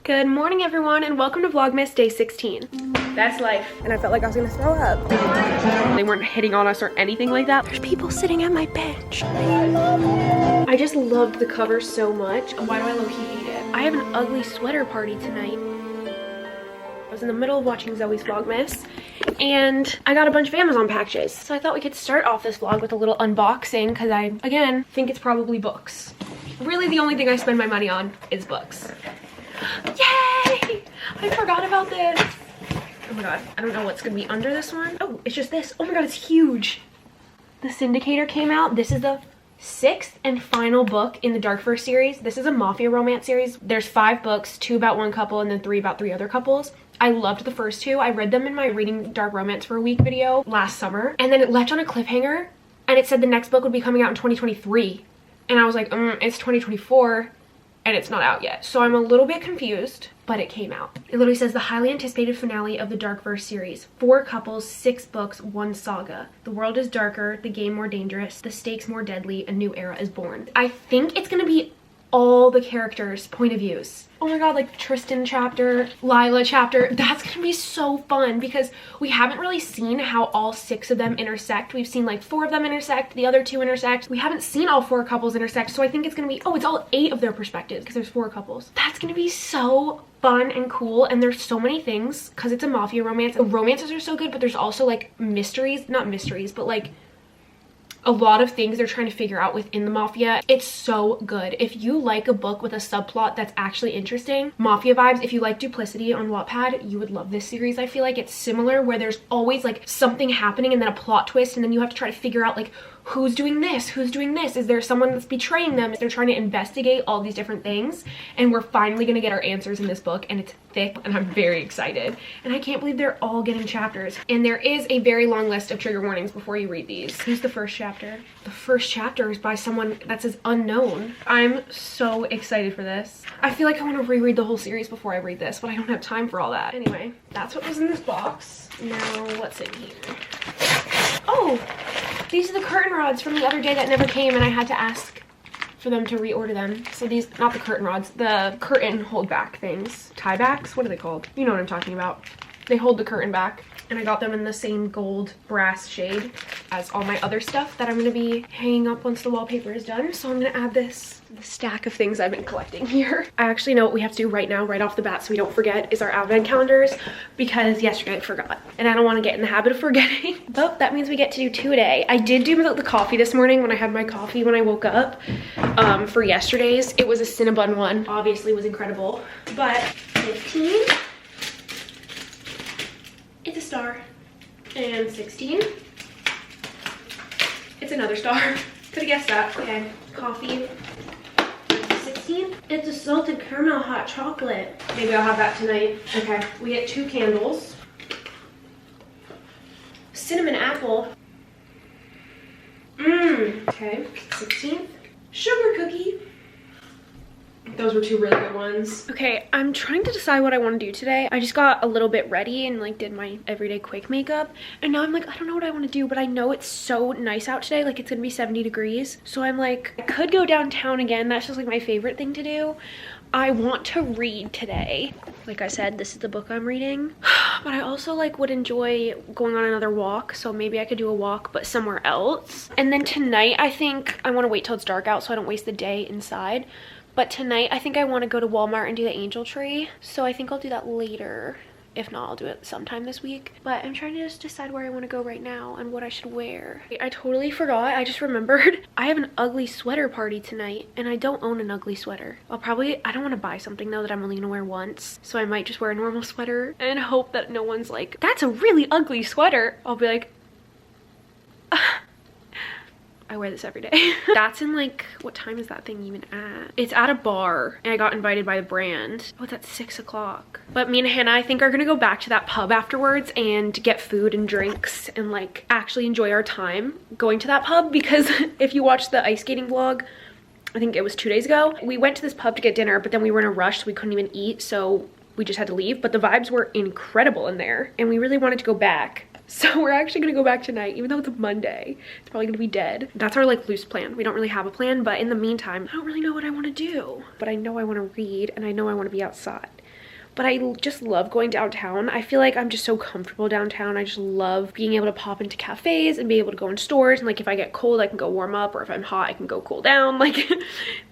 Good morning everyone and welcome to Vlogmas day 16. That's life. And I felt like I was gonna throw up. They weren't hitting on us or anything like that. There's people sitting at my bench. I just loved the cover so much. Why do I low-key hate it? I have an ugly sweater party tonight. I was in the middle of watching Zoe's Vlogmas and I got a bunch of Amazon packages. So I thought we could start off this vlog with a little unboxing because I, again, think it's probably books. Really the only thing I spend my money on is books. Yay! I forgot about this. Oh my god, I don't know what's gonna be under this one. Oh, it's just this. Oh my god, it's huge. The Syndicator came out. This is the 6th and final book in the Darkverse series. This is a mafia romance series. There's 5 books, 2 about one couple and then 3 about 3 other couples. I loved the first 2. I read them in my Reading Dark Romance for a Week video last summer. And then it left on a cliffhanger and it said the next book would be coming out in 2023. And I was like, it's 2024. And it's not out yet. So I'm a little bit confused, but it came out. It literally says the highly anticipated finale of the Darkverse series. 4 couples, 6 books, 1 saga. The world is darker, the game more dangerous, the stakes more deadly, a new era is born. I think it's gonna be all the characters' point of views. Oh my god, like the Tristan chapter, Lila chapter, that's gonna be so fun because we haven't really seen how all 6 of them intersect. We've seen like 4 of them intersect, the other 2 intersect. We haven't seen all 4 couples intersect, so I think it's gonna be, oh, it's all 8 of their perspectives because there's 4 couples. That's gonna be so fun and cool, and there's so many things because it's a mafia romance. The romances are so good, but there's also like mysteries, not mysteries, but like a lot of things they're trying to figure out within the mafia. It's so good. If you like a book with a subplot that's actually interesting, mafia vibes, if you like Duplicity on Wattpad, you would love this series. I feel like it's similar where there's always like something happening and then a plot twist and then you have to try to figure out like who's doing this, who's doing this, is there someone that's betraying them? They're trying to investigate all these different things and we're finally gonna get our answers in this book, and it's thick and I'm very excited. And I can't believe they're all getting chapters. And there is a very long list of trigger warnings before you read these. Here's the first chapter. The first chapter is by someone that says unknown. I'm so excited for this. I feel like I want to reread the whole series before I read this, but I don't have time for all that. Anyway, that's what was in this box. Now, what's in here? Oh, these are the curtain rods from the other day that never came and I had to ask for them to reorder them. So these, not the curtain rods, the curtain hold back things. Tie backs? What are they called? You know what I'm talking about. They hold the curtain back. And I got them in the same gold brass shade as all my other stuff that I'm gonna be hanging up once the wallpaper is done. So I'm gonna add this stack of things I've been collecting here. I actually know what we have to do right now, right off the bat, so we don't forget, is our advent calendars, because yesterday I forgot. And I don't wanna get in the habit of forgetting. But that means we get to do 2 today. I did do the coffee this morning when I had my coffee when I woke up for yesterday's. It was a Cinnabon one, obviously was incredible. But 15. It's a star. And 16. It's another star. Could have guessed that. Okay, coffee. 16. It's a salted caramel hot chocolate. Maybe I'll have that tonight. Okay, we get 2 candles. Cinnamon apple. Okay, 16th. Sugar cookie. Those were 2 really good ones. Okay, I'm trying to decide what I want to do today. I just got a little bit ready and like did my everyday quick makeup. And now I'm like, I don't know what I want to do, but I know it's so nice out today. Like it's gonna be 70 degrees. So I'm like, I could go downtown again. That's just like my favorite thing to do. I want to read today. Like I said, this is the book I'm reading. But I also like would enjoy going on another walk. So maybe I could do a walk, but somewhere else. And then tonight, I think I want to wait till it's dark out so I don't waste the day inside. But tonight, I think I want to go to Walmart and do the angel tree. So I think I'll do that later. If not, I'll do it sometime this week. But I'm trying to just decide where I want to go right now and what I should wear. I totally forgot. I just remembered. I have an ugly sweater party tonight. And I don't own an ugly sweater. I don't want to buy something though that I'm only going to wear once. So I might just wear a normal sweater and hope that no one's like, that's a really ugly sweater. I'll be like, I wear this every day. That's in like, what time is that thing even at? It's at a bar and I got invited by the brand. Oh, it's at 6 o'clock. But me and Hannah, I think, are gonna go back to that pub afterwards and get food and drinks and like actually enjoy our time going to that pub, because if you watch the ice skating vlog, I think it was 2 days ago, we went to this pub to get dinner, but then we were in a rush so we couldn't even eat, so we just had to leave. But the vibes were incredible in there and we really wanted to go back. So we're actually gonna go back tonight, even though it's a Monday. It's probably gonna be dead. That's our like loose plan. We don't really have a plan, but in the meantime, I don't really know what I wanna do. But I know I wanna read and I know I wanna be outside. but I just love going downtown. I feel like I'm just so comfortable downtown. I just love being able to pop into cafes and be able to go in stores, and like if I get cold I can go warm up, or if I'm hot I can go cool down. Like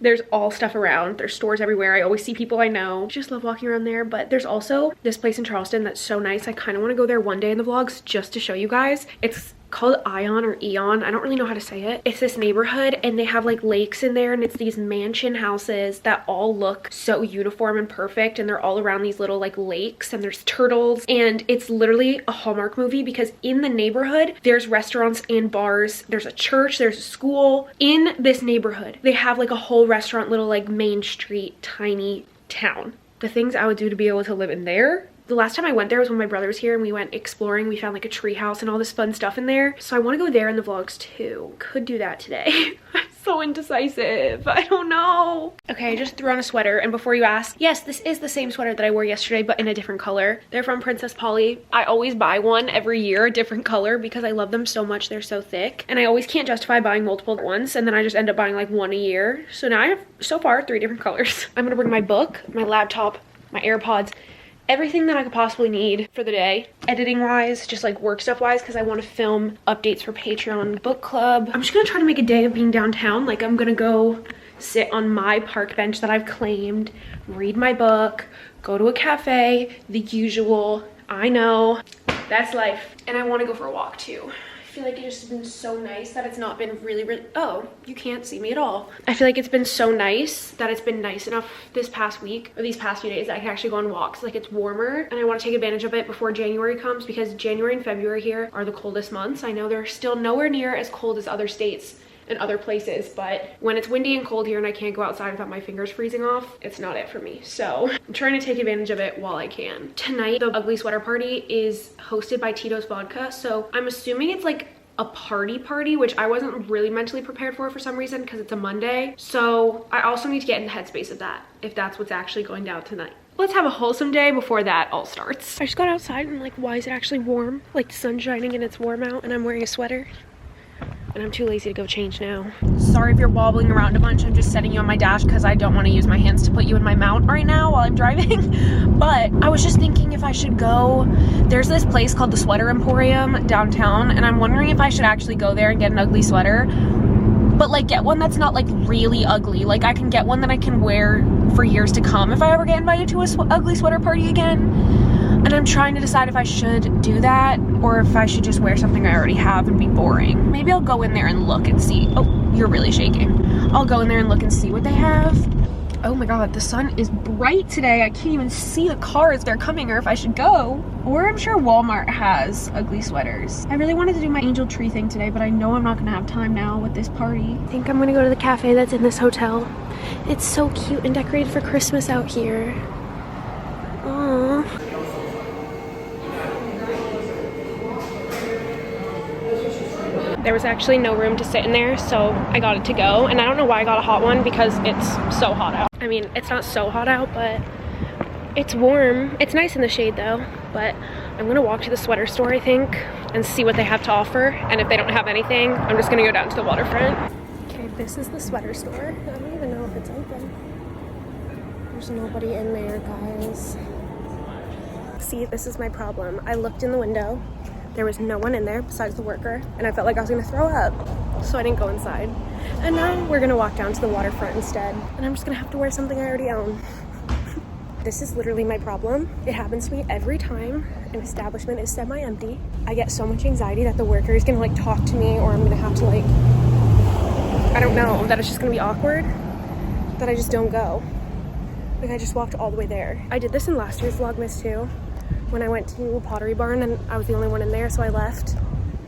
there's all stuff around. There's stores everywhere. I always see people I know. Just love walking around there. But there's also this place in Charleston that's so nice. I kind of want to go there one day in the vlogs just to show you guys. It's called Ion or Eon. I don't really know how to say it. It's this neighborhood and they have like lakes in there, and it's these mansion houses that all look so uniform and perfect, and they're all around these little like lakes, and there's turtles, and it's literally a Hallmark movie because in the neighborhood there's restaurants and bars, there's a church, there's a school. In this neighborhood they have like a whole restaurant, little like Main Street, tiny town. The things I would do to be able to live in there. The last time I went there was when my brother was here and we went exploring. We found like a tree house and all this fun stuff in there. So I want to go there in the vlogs too. Could do that today. I'm so indecisive. I don't know. Okay, I just threw on a sweater, and before you ask, yes, this is the same sweater that I wore yesterday but in a different color. They're from Princess Polly. I always buy one every year, a different color, because I love them so much. They're so thick and I always can't justify buying multiple at once, and then I just end up buying like one a year. So now I have so far 3 different colors. I'm gonna bring my book, my laptop, my AirPods, everything that I could possibly need for the day, editing wise, just like work stuff wise, because I want to film updates for Patreon book club. I'm just gonna try to make a day of being downtown. Like I'm gonna go sit on my park bench that I've claimed, read my book, go to a cafe, the usual. I know, that's life. And I want to go for a walk too. I feel like it just has been so nice that it's not been really oh, you can't see me at all. I feel like it's been so nice that it's been nice enough this past week, or these past few days, that I can actually go on walks. Like it's warmer, and I want to take advantage of it before January comes, because January and February here are the coldest months. I know they're still nowhere near as cold as other states and other places, but when it's windy and cold here and I can't go outside without my fingers freezing off, it's not it for me. So I'm trying to take advantage of it while I can. Tonight, the Ugly Sweater Party is hosted by Tito's Vodka, so I'm assuming it's like a party, which I wasn't really mentally prepared for some reason, because it's a Monday. So I also need to get in the headspace of that, if that's what's actually going down tonight. Let's have a wholesome day before that all starts. I just got outside and like, why is it actually warm? Like the sun's shining and it's warm out, and I'm wearing a sweater. And I'm too lazy to go change now. Sorry if you're wobbling around a bunch. I'm just setting you on my dash because I don't want to use my hands to put you in my mount right now while I'm driving. But I was just thinking if I should go. There's this place called the Sweater Emporium downtown, and I'm wondering if I should actually go there and get an ugly sweater. But like get one that's not like really ugly. Like I can get one that I can wear for years to come if I ever get invited to a ugly sweater party again. And I'm trying to decide if I should do that or if I should just wear something I already have and be boring. Maybe I'll go in there and look and see. Oh, you're really shaking. I'll go in there and look and see what they have. Oh my god, the sun is bright today. I can't even see the cars they're coming, or if I should go. Or I'm sure Walmart has ugly sweaters. I really wanted to do my angel tree thing today, but I know I'm not gonna have time now with this party. I think I'm gonna go to the cafe that's in this hotel. It's so cute and decorated for Christmas out here. Aww. There was actually no room to sit in there, so I got it to go. And I don't know why I got a hot one, because it's so hot out. I mean, it's not so hot out, but it's warm. It's nice in the shade though. But I'm gonna walk to the sweater store, I think, and see what they have to offer. And if they don't have anything, I'm just gonna go down to the Waterfront. Okay, this is the sweater store. I don't even know if it's open. There's nobody in there, guys. See, this is my problem. I looked in the window. There was no one in there besides the worker, and I felt like I was gonna throw up, so I didn't go inside. And now we're gonna walk down to the Waterfront instead, and I'm just gonna have to wear something I already own. This is literally my problem. It happens to me every time an establishment is semi-empty. I get so much anxiety that the worker is gonna like talk to me, or I'm gonna have to like, I don't know, that it's just gonna be awkward, that I just don't go. Like I just walked all the way there. I did this in last year's Vlogmas too, when I went to Pottery Barn and I was the only one in there, so I left.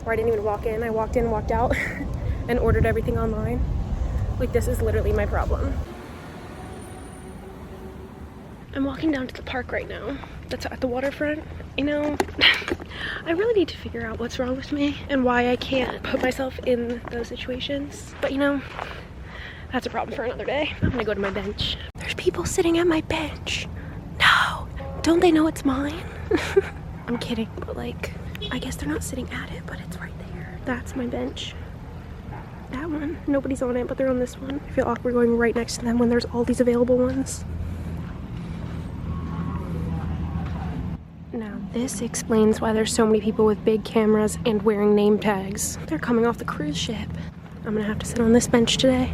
Or I didn't even walk in. I walked in, walked out, and ordered everything online. Like this is literally my problem. I'm walking down to the park right now. That's at the Waterfront. You know, I really need to figure out what's wrong with me and why I can't put myself in those situations. But you know, that's a problem for another day. I'm gonna go to my bench. There's people sitting at my bench. No, don't they know it's mine? I'm kidding, but like, I guess they're not sitting at it, but it's right there. That's my bench. That one. Nobody's on it, but they're on this one. I feel awkward going right next to them when there's all these available ones. This explains why there's so many people with big cameras and wearing name tags. They're coming off the cruise ship. I'm gonna have to sit on this bench today.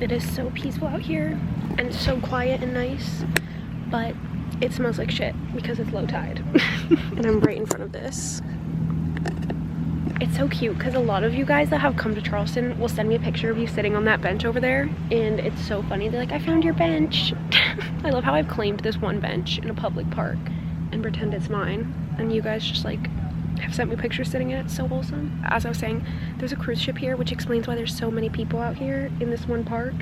It is so peaceful out here and so quiet and nice, but it smells like shit because it's low tide. And I'm right in front of this. It's so cute because a lot of you guys that have come to Charleston will send me a picture of you sitting on that bench over there, and it's so funny. They're like, I found your bench. I love how I've claimed this one bench in a public park and pretend it's mine, and you guys just like have sent me pictures sitting in it. It's so wholesome. As I was saying, there's a cruise ship here, which explains why there's so many people out here in this one park,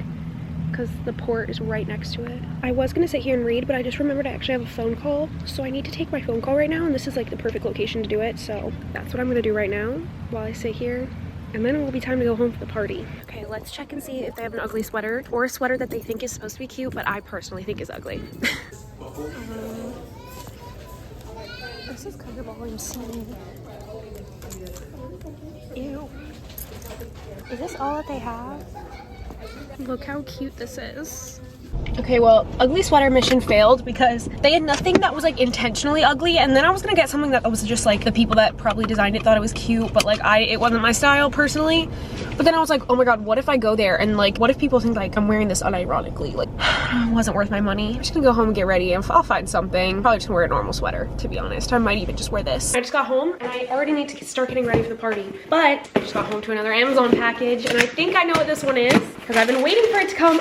because the port is right next to it. I was gonna sit here and read, but I just remembered I actually have a phone call, so I need to take my phone call right now, and this is like the perfect location to do it, so that's what I'm gonna do right now while I sit here, and then it will be time to go home for the party. Okay, let's check and see if they have an ugly sweater or a sweater that they think is supposed to be cute, but I personally think is ugly. This is kind of all I'm seeing. Ew. Is this all that they have? Look how cute this is. Okay, well, ugly sweater mission failed because they had nothing that was like intentionally ugly, and then I was gonna get something that was just like the people that probably designed it thought it was cute, but like it wasn't my style personally. But then I was like, oh my god, what if I go there and like what if people think like I'm wearing this unironically? Like it wasn't worth my money. I'm just gonna go home and get ready and I'll find something. Probably just wear a normal sweater, to be honest. I might even just wear this. I just got home and I already need to start getting ready for the party, but I just got home to another Amazon package and I think I know what this one is because I've been waiting for it to come.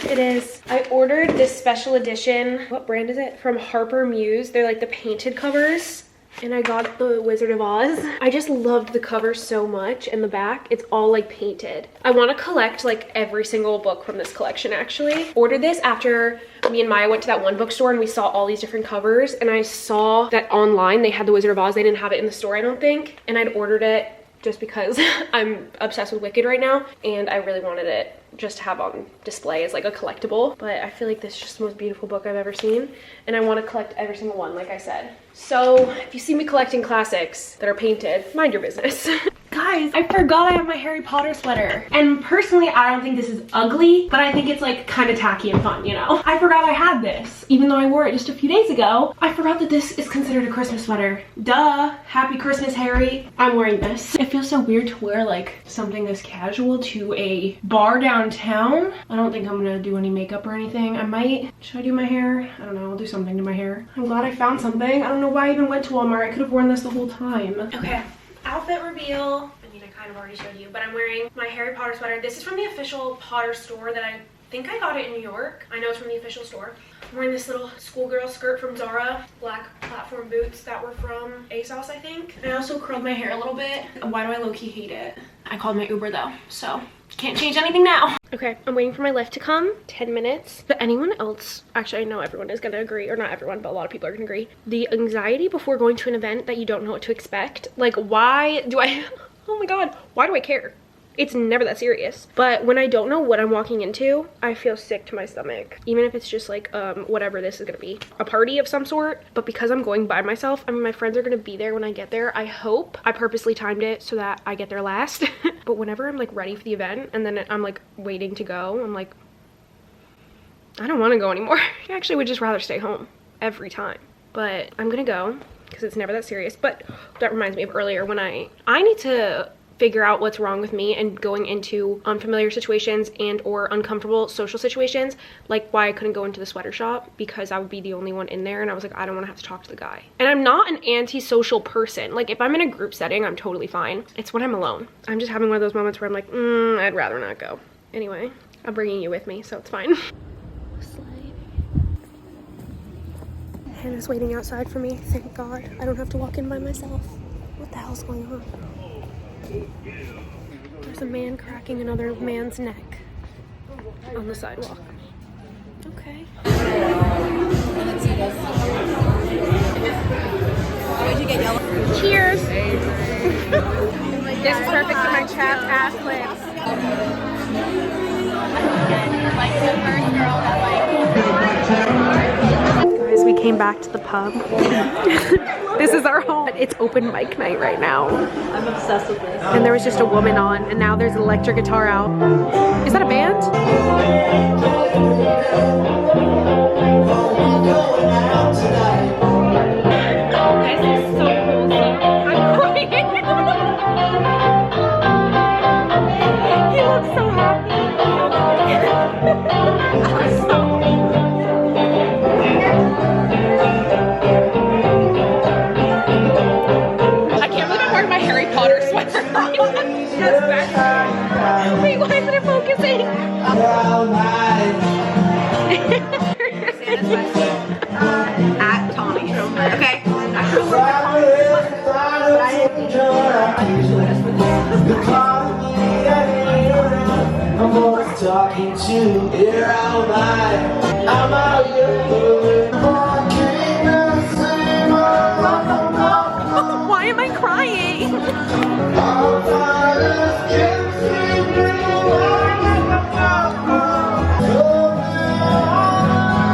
It is. I ordered this special edition, what brand is it? From Harper Muse. They're like the painted covers. And I got the Wizard of Oz. I just loved the cover so much, and the back, it's all like painted. I want to collect like every single book from this collection actually. Ordered this after me and Maya went to that one bookstore and we saw all these different covers, and I saw that online they had the Wizard of Oz. They didn't have it in the store, I don't think. And I'd ordered it just because I'm obsessed with Wicked right now, and I really wanted it just to have on display as like a collectible. But I feel like this is just the most beautiful book I've ever seen, and I want to collect every single one, like I said. So if you see me collecting classics that are painted, mind your business. Guys, I forgot I have my Harry Potter sweater. And personally, I don't think this is ugly, but I think it's like kind of tacky and fun, you know? I forgot I had this, even though I wore it just a few days ago. I forgot that this is considered a Christmas sweater. Duh, happy Christmas, Harry. I'm wearing this. It feels so weird to wear like something this casual to a bar downtown. I don't think I'm gonna do any makeup or anything. I might, should I do my hair? I don't know, I'll do something to my hair. I'm glad I found something. I don't know why I even went to Walmart. I could have worn this the whole time. Okay. Outfit reveal. I mean, I kind of already showed you, but I'm wearing my Harry Potter sweater. This is from the official Potter store that I think I got it in New York. I know it's from the official store. I'm wearing this little schoolgirl skirt from Zara, black platform boots that were from ASOS, I think. And I also curled my hair a little bit. Why do I low-key hate it? I called my Uber though, so can't change anything now. Okay, I'm waiting for my lift to come. 10 minutes. But anyone else, actually I know everyone is gonna agree, or not everyone, but a lot of people are gonna agree. The anxiety before going to an event that you don't know what to expect. Like, why do I, oh my god, why do I care? It's never that serious. But when I don't know what I'm walking into, I feel sick to my stomach. Even if it's just like, whatever this is gonna be. A party of some sort. But because I'm going by myself, I mean, my friends are gonna be there when I get there. I hope. I purposely timed it so that I get there last. But whenever I'm like ready for the event and then I'm like waiting to go, I'm like, I don't wanna go anymore. I actually would just rather stay home every time. But I'm gonna go because it's never that serious. But that reminds me of earlier when I need to figure out what's wrong with me and going into unfamiliar situations and or uncomfortable social situations, like why I couldn't go into the sweater shop because I would be the only one in there, and I was like, I don't want to have to talk to the guy. And I'm not an antisocial person. Like if I'm in a group setting, I'm totally fine. It's when I'm alone. I'm just having one of those moments where I'm like, I'd rather not go. Anyway, I'm bringing you with me, so it's fine. Hannah's waiting outside for me, thank God. I don't have to walk in by myself. What the hell's going on? There's a man cracking another man's neck on the sidewalk. Okay. Cheers! This is perfect for my chapped ass lips. Like the first girl that Guys, we came back to the pub. This is our home. It's open mic night right now. I'm obsessed with this. And there was just a woman on, and now there's an electric guitar out. Is that a band? At Tommy. Okay. I'm always talking to you. Here am I. I'm out here. Why am I crying?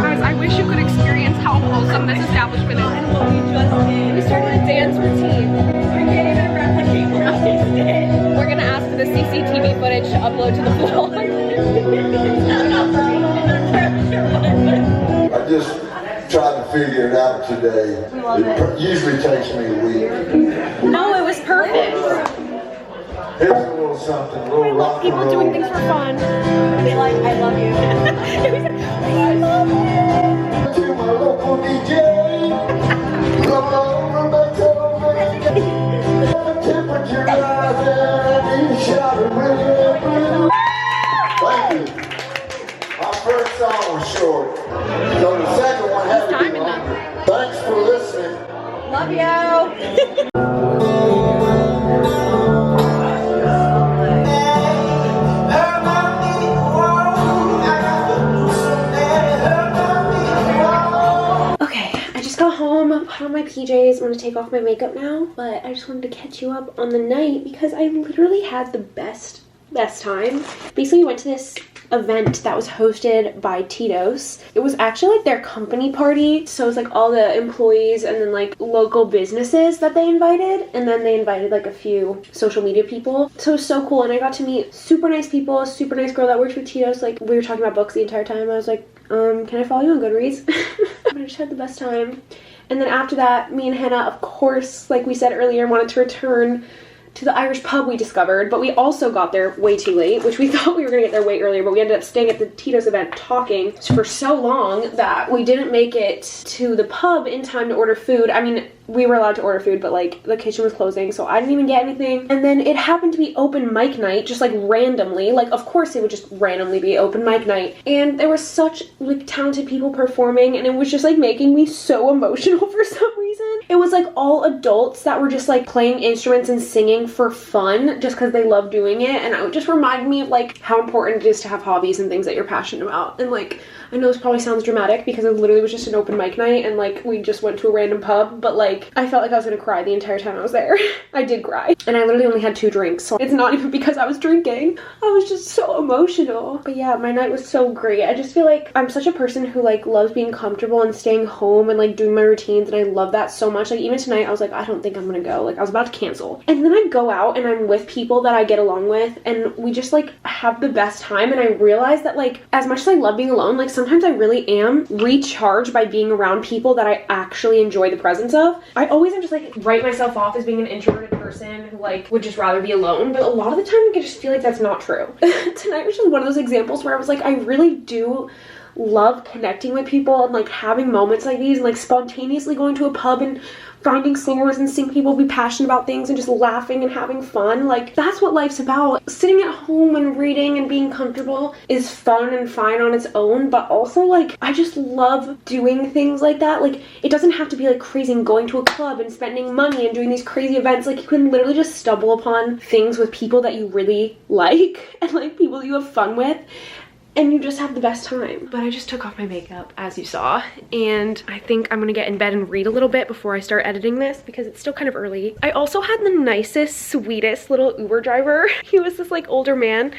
Guys, I wish you could experience how wholesome this establishment is. And what we just did. We started a dance routine. We can't even replicate what we did. We're gonna ask for the CCTV footage to upload to the vlog. I just tried to figure it out today. It usually takes me a week. No, it was perfect. Here's a little something, a little rock and People roll. doing things for fun. They like, I love you. I love you. To my local DJ, roll over my toe, temperature rising, I need a shot of Red Bull. Thank you. My first song was short, so the second one had to be longer. Thanks for listening. Love you. Okay, I just got home, put on my PJs. I'm gonna take off my makeup now, but I just wanted to catch you up on the night because I literally had the best time. Basically, we went to this event that was hosted by Tito's. It was actually like their company party, so it was like all the employees and then like local businesses that they invited, and then they invited like a few social media people. So it was so cool, and I got to meet super nice people, a super nice girl that works with Tito's. Like, we were talking about books the entire time. I was like, can I follow you on Goodreads? But I just had the best time. And then after that, me and Hannah, of course, like we said earlier, wanted to return to the Irish pub we discovered, but we also got there way too late, which we thought we were gonna get there way earlier, but we ended up staying at the Tito's event talking for so long that we didn't make it to the pub in time to order food. I mean, we were allowed to order food, but like the kitchen was closing, so I didn't even get anything. And then it happened to be open mic night, just like randomly. Like, of course it would just randomly be open mic night. And there were such like talented people performing, and it was just like making me so emotional for some reason. It was like all adults that were just like playing instruments and singing for fun just because they love doing it. And it would just remind me of like how important it is to have hobbies and things that you're passionate about. And like, I know this probably sounds dramatic because it literally was just an open mic night and like we just went to a random pub, but like I felt like I was gonna cry the entire time I was there. I did cry. And I literally only had 2 drinks, so it's not even because I was drinking. I was just so emotional. But yeah, my night was so great. I just feel like I'm such a person who like loves being comfortable and staying home and like doing my routines, and I love that so much. Like even tonight I was like, I don't think I'm gonna go. Like I was about to cancel. And then I go out and I'm with people that I get along with, and we just like have the best time. And I realize that like as much as I love being alone, like sometimes I really am recharged by being around people that I actually enjoy the presence of. I always am just like write myself off as being an introverted person who like would just rather be alone, but a lot of the time I just feel like that's not true. Tonight was just one of those examples where I was like, I really do love connecting with people and like having moments like these and like spontaneously going to a pub and finding singers and seeing people be passionate about things and just laughing and having fun. Like that's what life's about. Sitting at home and reading and being comfortable is fun and fine on its own, but also like I just love doing things like that. Like it doesn't have to be like crazy and going to a club and spending money and doing these crazy events. Like you can literally just stumble upon things with people that you really like and like people you have fun with, and you just have the best time. But I just took off my makeup, as you saw, and I think I'm gonna get in bed and read a little bit before I start editing this because it's still kind of early. I also had the nicest, sweetest little Uber driver. He was this like older man,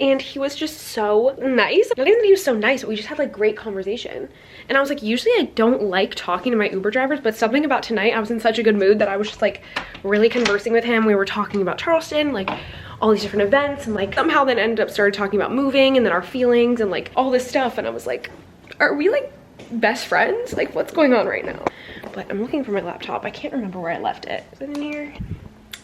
and he was just so nice. Not even that he was so nice, but we just had like great conversation. And I was like, usually I don't like talking to my Uber drivers, but something about tonight, I was in such a good mood that I was just like really conversing with him. We were talking about Charleston, like all these different events, and like somehow then ended up started talking about moving and then our feelings and like all this stuff. And I was like, are we like best friends? Like what's going on right now? But I'm looking for my laptop. I can't remember where I left it. Is it in here?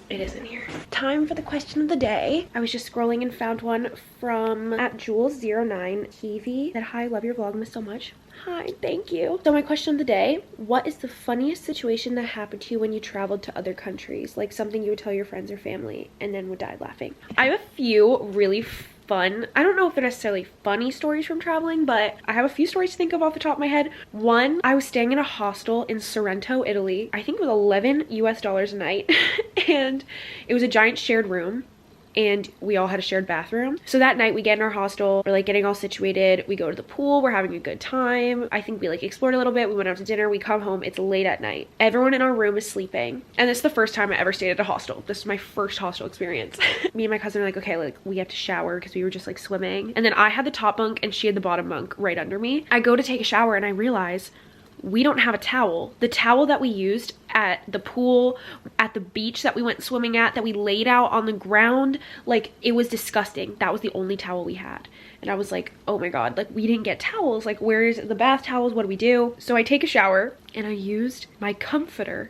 It is in here. Time for the question of the day. I was just scrolling and found one from @Jules09. Kiwi said, hi, love your vlogmas so much. Hi, thank you. So my question of the day, what is the funniest situation that happened to you when you traveled to other countries? Like something you would tell your friends or family and then would die laughing. I have a few really fun, I don't know if they're necessarily funny stories from traveling, but I have a few stories to think of off the top of my head. One, I was staying in a hostel in Sorrento, Italy. I think it was $11 US a night. And it was a giant shared room. And we all had a shared bathroom. So that night we get in our hostel, we're like getting all situated, we go to the pool, we're having a good time. I think we like explored a little bit, we went out to dinner, we come home, it's late at night. Everyone in our room is sleeping. And this is the first time I ever stayed at a hostel. This is my first hostel experience. Me and my cousin are like, okay, like we have to shower because we were just like swimming. And then I had the top bunk and she had the bottom bunk right under me. I go to take a shower and I realize we don't have a towel. The towel that we used at the pool, at the beach that we went swimming at, that we laid out on the ground, like it was disgusting. That was the only towel we had. And I was like, oh my God, like we didn't get towels. Like where's the bath towels? What do we do? So I take a shower and I used my comforter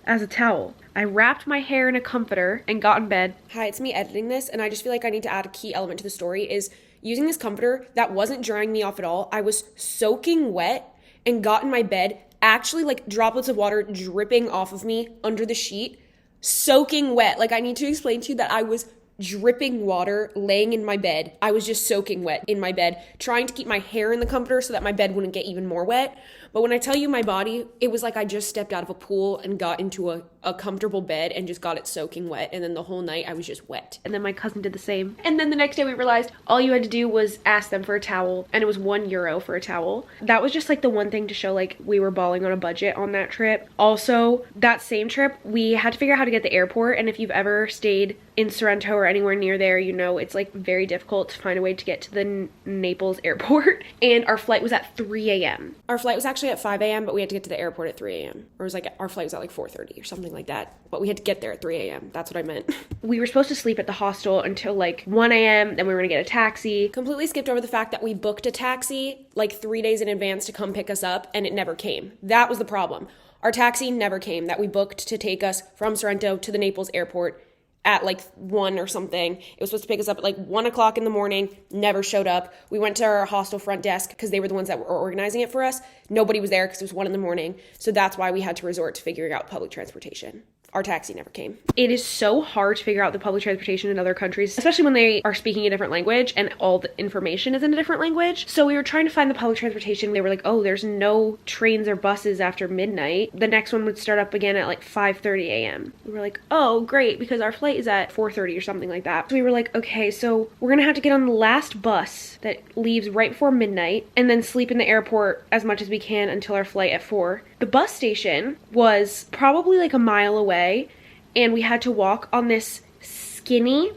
as a towel. I wrapped my hair in a comforter and got in bed. Hi, it's me editing this and I just feel like I need to add a key element to the story is using this comforter that wasn't drying me off at all. I was soaking wet and got in my bed, actually like droplets of water dripping off of me under the sheet, soaking wet. Like I need to explain to you that I was dripping water laying in my bed. I was just soaking wet in my bed, trying to keep my hair in the comforter so that my bed wouldn't get even more wet. But when I tell you my body, it was like I just stepped out of a pool and got into a comfortable bed and just got it soaking wet. And then the whole night I was just wet. And then my cousin did the same. And then the next day we realized all you had to do was ask them for a towel. And it was €1 for a towel. That was just like the one thing to show like we were balling on a budget on that trip. Also, that same trip, we had to figure out how to get to the airport. And if you've ever stayed in Sorrento or anywhere near there, you know it's like very difficult to find a way to get to the Naples airport. And our flight was at 3 a.m. Our flight was actually at 5 a.m. but we had to get to the airport at 3 a.m. Or it was like our flight was at like 4:30 or something like that. But we had to get there at 3 a.m. That's what I meant. We were supposed to sleep at the hostel until like 1 a.m. Then we were gonna get a taxi. Completely skipped over the fact that we booked a taxi like 3 days in advance to come pick us up and it never came. That was the problem. Our taxi never came that we booked to take us from Sorrento to the Naples airport at like 1 or something. It was supposed to pick us up at like 1 o'clock in the morning, never showed up. We went to our hostel front desk because they were the ones that were organizing it for us. Nobody was there because it was 1 in the morning. So that's why we had to resort to figuring out public transportation. Our taxi never came. It is so hard to figure out the public transportation in other countries, especially when they are speaking a different language and all the information is in a different language. So we were trying to find the public transportation. They were like, oh, there's no trains or buses after midnight. The next one would start up again at like 5:30 a.m. We were like, oh, great, because our flight is at 4:30 or something like that. So we were like, okay, so we're gonna have to get on the last bus that leaves right before midnight and then sleep in the airport as much as we can until our flight at 4. The bus station was probably like a mile away and we had to walk on this skinny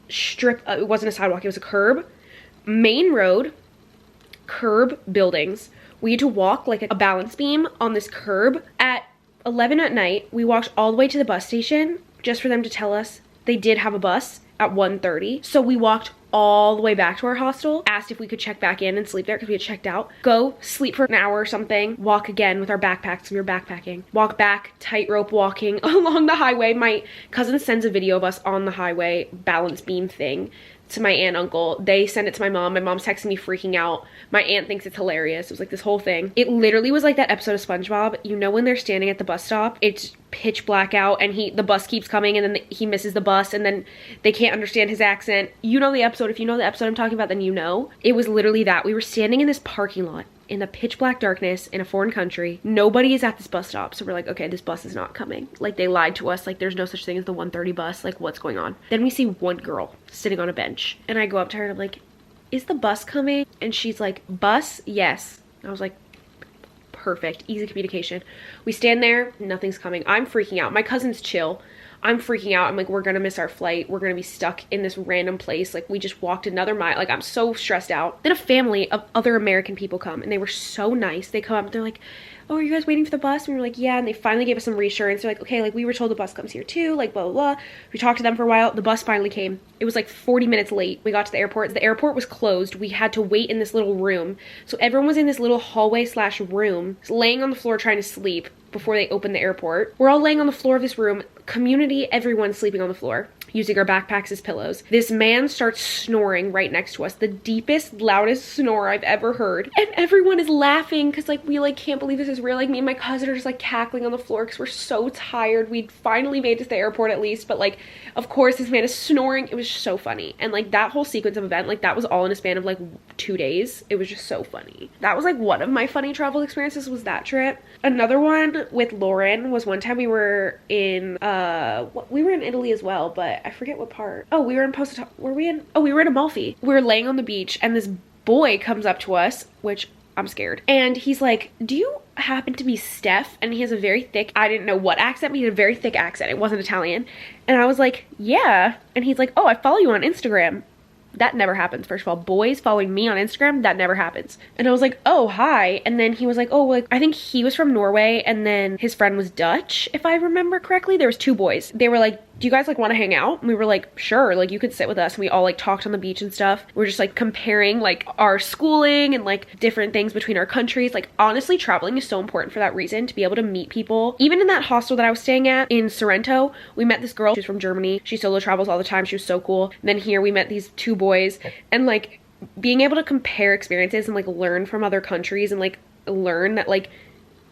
strip. It wasn't a sidewalk, it was a curb. Main road, curb, buildings. We had to walk like a balance beam on this curb. At 11 at night, we walked all the way to the bus station just for them to tell us they did have a bus at 1:30. So we walked all the way back to our hostel, asked if we could check back in and sleep there because we had checked out, go sleep for an hour or something, walk again with our backpacks, we were backpacking, walk back, tightrope walking along the highway. My cousin sends a video of us on the highway balance beam thing to my aunt and uncle. They send it to my mom. My mom's texting me freaking out. My aunt thinks it's hilarious. It was like this whole thing. It literally was like that episode of SpongeBob. You know when they're standing at the bus stop, it's pitch black out and the bus keeps coming and then he misses the bus and then they can't understand his accent. You know the episode. If you know the episode I'm talking about, then you know. It was literally that. We were standing in this parking lot in the pitch black darkness in a foreign country. Nobody is at this bus stop. So we're like, okay, this bus is not coming. Like they lied to us. Like there's no such thing as the 1:30 bus. Like what's going on? Then we see one girl sitting on a bench and I go up to her and I'm like, is the bus coming? And she's like, bus? Yes. I was like, perfect, easy communication. We stand there, nothing's coming. I'm freaking out. My cousin's chill. I'm freaking out. I'm like, we're gonna miss our flight. We're gonna be stuck in this random place. Like we just walked another mile. Like I'm so stressed out. Then a family of other American people come and they were so nice. They come up, they're like, oh, are you guys waiting for the bus? And we were like, yeah. And they finally gave us some reassurance. They're like, okay, like we were told the bus comes here too, like blah, blah, blah. We talked to them for a while. The bus finally came. It was like 40 minutes late. We got to the airport. The airport was closed. We had to wait in this little room. So everyone was in this little hallway / room, laying on the floor trying to sleep before they opened the airport. We're all laying on the floor of this room. Community, everyone's sleeping on the floor. using our backpacks as pillows. This man starts snoring right next to us, the deepest, loudest snore I've ever heard. And everyone is laughing because like we like can't believe this is real. Like me and my cousin are just like cackling on the floor because we're so tired. We'd finally made it to the airport at least, but like of course this man is snoring. It was so funny. And like that whole sequence of event, like that was all in a span of like 2 days. It was just so funny. That was like one of my funny travel experiences, was that trip. Another one with Lauren was one time we were in Italy as well, but I forget what part. Oh, we were in we were in Amalfi. We were laying on the beach and this boy comes up to us, which I'm scared. And he's like, do you happen to be Steph? And he has a very thick, I didn't know what accent, but he had a very thick accent. It wasn't Italian. And I was like, yeah. And he's like, oh, I follow you on Instagram. That never happens. First of all, boys following me on Instagram, that never happens. And I was like, oh, hi. And then he was like, oh, like, I think he was from Norway and then his friend was Dutch, if I remember correctly. There was 2 boys. They were like, do you guys like want to hang out? And we were like, sure, like you could sit with us. And we all like talked on the beach and stuff. We're just like comparing like our schooling and like different things between our countries. Like honestly, traveling is so important for that reason, to be able to meet people. Even in that hostel that I was staying at in Sorrento, we met this girl. She was from Germany. She solo travels all the time. She was so cool. And then here we met these 2 boys, and like being able to compare experiences and like learn from other countries and like learn that like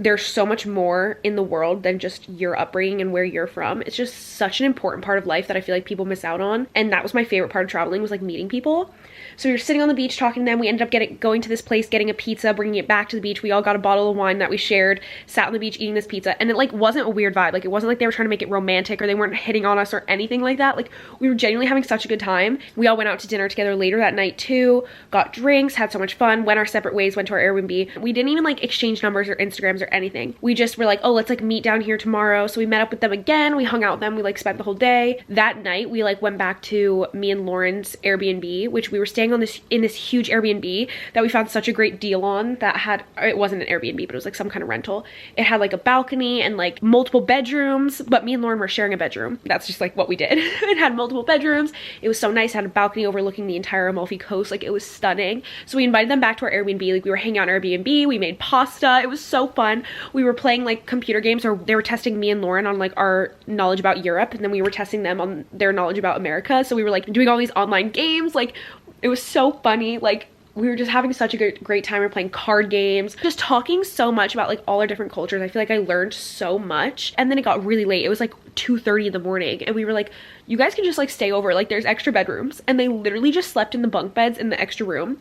there's so much more in the world than just your upbringing and where you're from. It's just such an important part of life that I feel like people miss out on. And that was my favorite part of traveling, was like meeting people. So we were sitting on the beach talking to them. We ended up going to this place, getting a pizza, bringing it back to the beach. We all got a bottle of wine that we shared, sat on the beach eating this pizza. And it like wasn't a weird vibe. Like it wasn't like they were trying to make it romantic or they weren't hitting on us or anything like that. Like we were genuinely having such a good time. We all went out to dinner together later that night too, got drinks, had so much fun, went our separate ways, went to our Airbnb. We didn't even like exchange numbers or Instagrams or anything. We just were like, oh, let's like meet down here tomorrow. So we met up with them again. We hung out with them. We like spent the whole day. That night we like went back to me and Lauren's Airbnb, which we were staying on in this huge Airbnb that we found such a great deal on, that had, it wasn't an Airbnb, but it was like some kind of rental. It had like a balcony and like multiple bedrooms, but me and Lauren were sharing a bedroom. That's just like what we did. It had multiple bedrooms. It was so nice. It had a balcony overlooking the entire Amalfi Coast. Like it was stunning. So we invited them back to our Airbnb. Like we were hanging out on Airbnb. We made pasta. It was so fun. We were playing like computer games, or they were testing me and Lauren on like our knowledge about Europe, and then we were testing them on their knowledge about America. So we were like doing all these online games. Like it was so funny. Like we were just having such a great time. We were playing card games, just talking so much about like all our different cultures. I feel like I learned so much. And then it got really late. It was like 2:30 in the morning, and we were like, you guys can just like stay over, like there's extra bedrooms. And they literally just slept in the bunk beds in the extra room.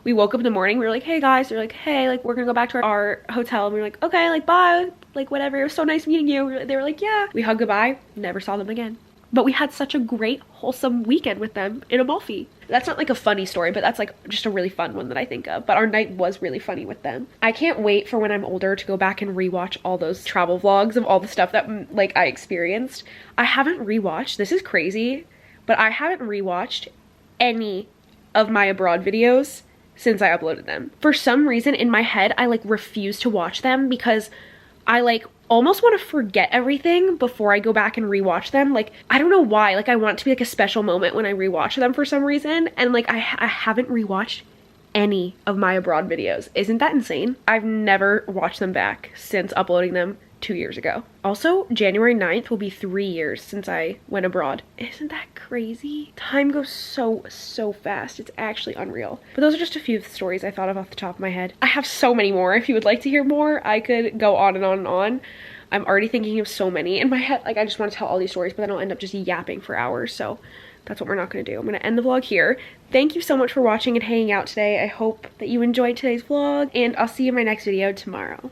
We woke up in the morning, we were like, hey guys, they're like, hey, like we're gonna go back to our hotel. And we were like, okay, like bye, like whatever, it was so nice meeting you. They were like, yeah. We hugged goodbye, never saw them again. But we had such a great, wholesome weekend with them in Amalfi. That's not like a funny story, but that's like just a really fun one that I think of. But our night was really funny with them. I can't wait for when I'm older to go back and rewatch all those travel vlogs of all the stuff that like I experienced. I haven't rewatched, this is crazy, but I haven't rewatched any of my abroad videos since I uploaded them. For some reason in my head, I like refuse to watch them because I like almost want to forget everything before I go back and rewatch them. Like, I don't know why, like I want it to be like a special moment when I rewatch them for some reason. And like I haven't rewatched any of my abroad videos. Isn't that insane? I've never watched them back since uploading them 2 years ago. Also, January 9th will be 3 years since I went abroad. Isn't that crazy? Time goes so fast. It's actually unreal. But those are just a few stories I thought of off the top of my head. I have so many more. If you would like to hear more, I could go on and on and on. I'm already thinking of so many in my head. Like I just want to tell all these stories, but then I'll end up just yapping for hours. So that's what we're not going to do. I'm going to end the vlog here. Thank you so much for watching and hanging out today. I hope that you enjoyed today's vlog, and I'll see you in my next video tomorrow.